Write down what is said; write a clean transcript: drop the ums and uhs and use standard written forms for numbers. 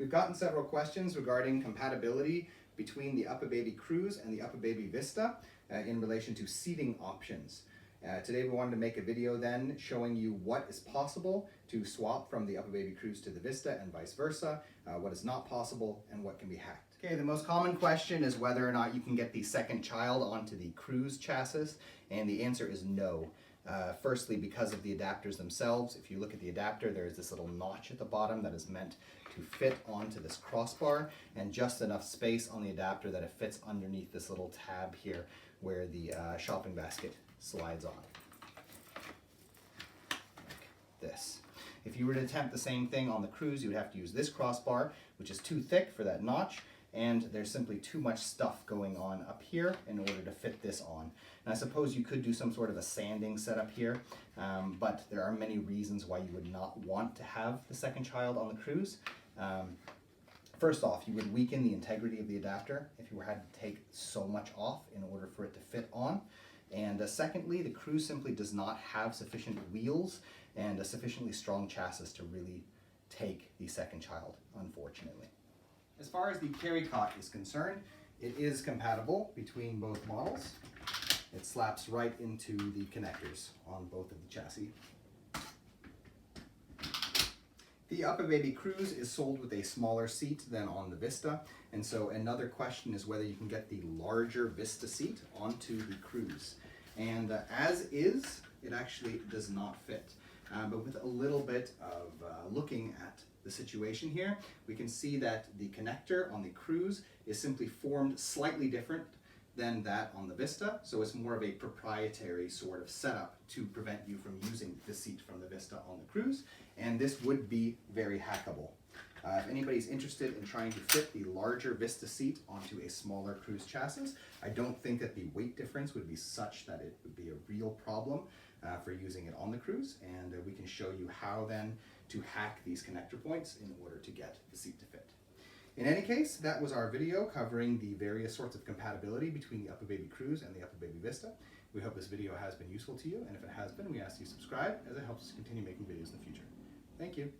We've gotten several questions regarding compatibility between the Uppababy Cruz and the Uppababy Vista in relation to seating options. Today we wanted to make a video then showing you what is possible to swap from the Uppababy Cruz to the Vista and vice versa, what is not possible, and what can be hacked. Okay, the most common question is whether or not you can get the second child onto the Cruz chassis, and the answer is no. Firstly, because of the adapters themselves. If you look at the adapter, there is this little notch at the bottom that is meant to fit onto this crossbar, and just enough space on the adapter that it fits underneath this little tab here where the shopping basket slides on. Like this. If you were to attempt the same thing on the Cruz, you would have to use this crossbar, which is too thick for that notch, and there's simply too much stuff going on up here in order to fit this on. And I suppose you could do some sort of a sanding setup here, but there are many reasons why you would not want to have the second child on the Cruz. First off, you would weaken the integrity of the adapter if you had to take so much off in order for it to fit on. And secondly, the Cruz simply does not have sufficient wheels and a sufficiently strong chassis to really take the second child, unfortunately. As far as the carrycot is concerned, it is compatible between both models. It slaps right into the connectors on both of the chassis. The Uppababy Cruz is sold with a smaller seat than on the Vista, and so another question is whether you can get the larger Vista seat onto the Cruz. And as is, it actually does not fit. But with a little bit of looking at the situation here, we can see that the connector on the Cruz is simply formed slightly different than that on the Vista, so it's more of a proprietary sort of setup to prevent you from using the seat from the Vista on the Cruz, and this would be very hackable. If anybody's interested in trying to fit the larger Vista seat onto a smaller Cruz chassis, I don't think that the weight difference would be such that it would be a real problem for using it on the Cruz, and we can show you how then to hack these connector points in order to get the seat to fit. In any case, that was our video covering the various sorts of compatibility between the Uppababy Cruz and the Uppababy Vista. We hope this video has been useful to you, and if it has been, we ask you to subscribe as it helps us continue making videos in the future. Thank you.